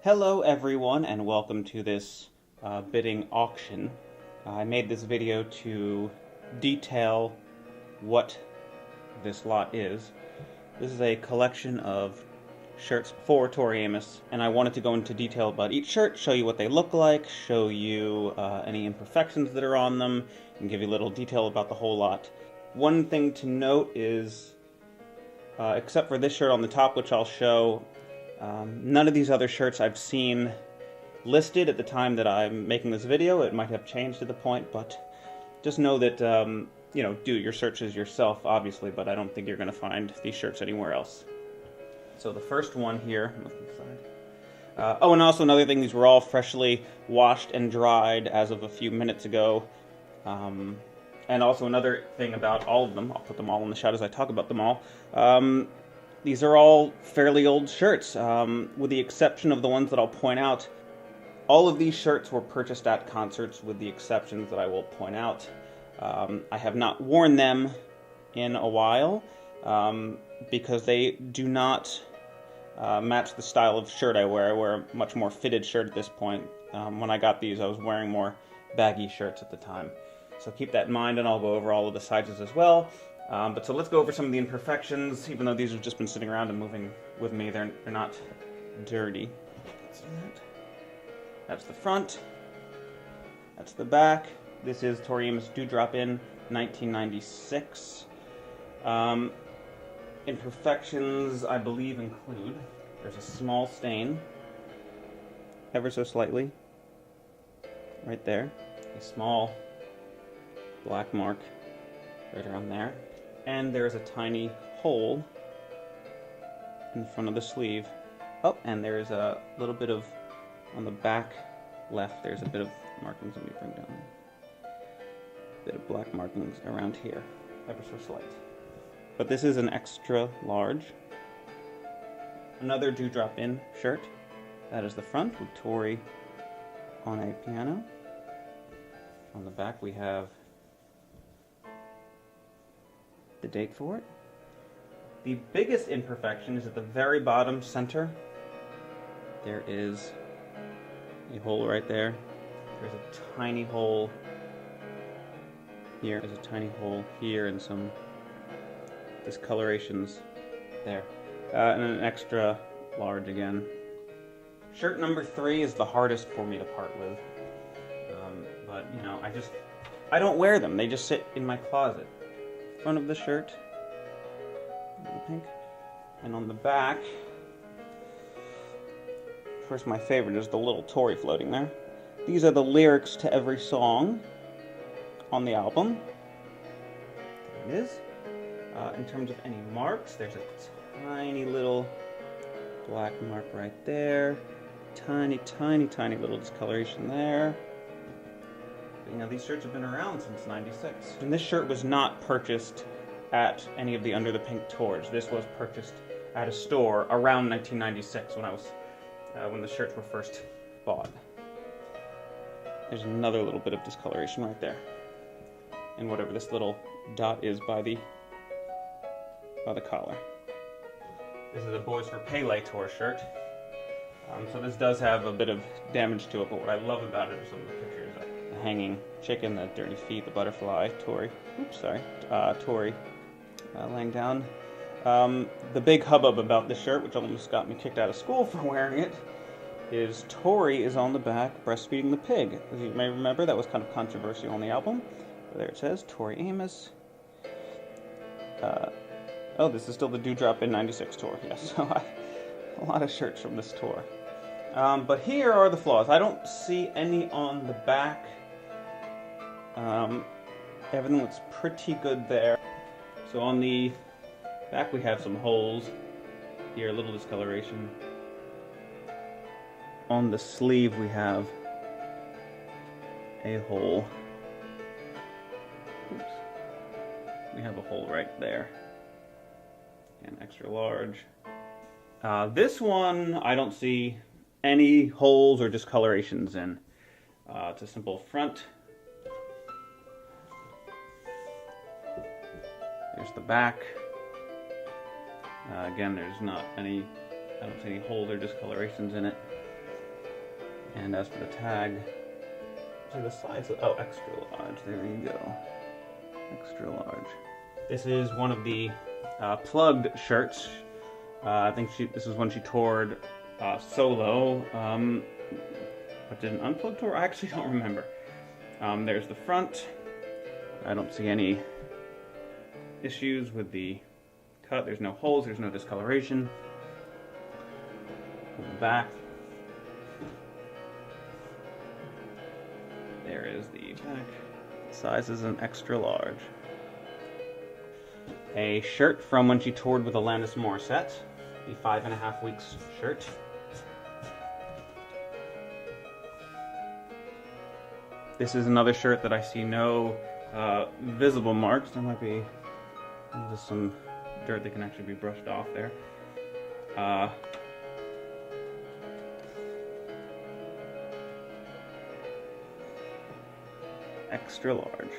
Hello everyone and welcome to this bidding auction. I made this video to detail what this lot is. This is a collection of shirts for Tori Amos, and I wanted to go into detail about each shirt, show you what they look like, show you any imperfections that are on them, and give you a little detail about the whole lot. One thing to note is, except for this shirt on the top, which I'll show, none of these other shirts I've seen listed at the time that I'm making this video. It might have changed at the point, but just know that, do your searches yourself, obviously, but I don't think you're going to find these shirts anywhere else. So the first one here, oh, and also another thing, these were all freshly washed and dried as of a few minutes ago. And also another thing about all of them, I'll put them all in the shot as I talk about them all. These are all fairly old shirts, with the exception of the ones that I'll point out. All of these shirts were purchased at concerts, with the exceptions that I will point out. I have not worn them in a while, because they do not match the style of shirt I wear. I wear a much more fitted shirt at this point. When I got these, I was wearing more baggy shirts at the time. So keep that in mind, and I'll go over all of the sizes as well. But so let's go over some of the imperfections. Even though these have just been sitting around and moving with me, they're not dirty. That's the front. That's the back. This is Tori Amos Dewdrop in 1996. Imperfections, I believe, include, there's a small stain, ever so slightly, right there. A small black mark right around there. And there's a tiny hole in the front of the sleeve. Oh, and there's a little bit of, on the back left, there's a bit of markings. Let me bring down a bit of black markings around here, ever so slight. But this is an extra large. Another Dewdrop In shirt. That is the front with Tori on a piano. On the back we have the date for it. The biggest imperfection is at the very bottom center. There is a hole right there. There's a tiny hole here. There's a tiny hole here and some discolorations there. And an extra large again. Shirt number 3 is the hardest for me to part with. But, I don't wear them. They just sit in my closet. Front of the shirt, pink, and on the back, of course my favorite is the little Tori floating there. These are the lyrics to every song on the album. There it is. In terms of any marks, there's a tiny little black mark right there. Tiny, tiny, tiny little discoloration there. These shirts have been around since '96. And this shirt was not purchased at any of the Under the Pink tours. This was purchased at a store around 1996 when the shirts were first bought. There's another little bit of discoloration right there. And whatever this little dot is by the collar. This is a Boys for Pele tour shirt. So this does have a bit of damage to it, but what I love about it are some of the pictures. The hanging chicken, the dirty feet, the butterfly, Tori laying down. The big hubbub about this shirt, which almost got me kicked out of school for wearing it, is Tori is on the back breastfeeding the pig. As you may remember, that was kind of controversial on the album. But there it says, Tori Amos. Oh, this is still the Dewdrop in '96 tour, yes. So a lot of shirts from this tour. But here are the flaws. I don't see any on the back. Everything looks pretty good there. So on the back we have some holes. Here, a little discoloration. On the sleeve we have a hole. Oops. We have a hole right there. And extra large. This one I don't see any holes or discolorations in. It's a simple front. There's the back. Again, there's not any, I don't see any holes or discolorations in it. And as for the tag, so the size of, oh, extra large, there you go. Extra large. This is one of the plugged shirts. I think this is one she toured solo, but did an unplugged tour? I actually don't remember. There's the front. I don't see any issues with the cut. There's no holes, there's no discoloration. The back. There is the back. Size is an extra large. A shirt from when she toured with Alanis Morissette. The 5.5 weeks shirt. This is another shirt that I see no visible marks. There might be just some dirt that can actually be brushed off there. Extra large.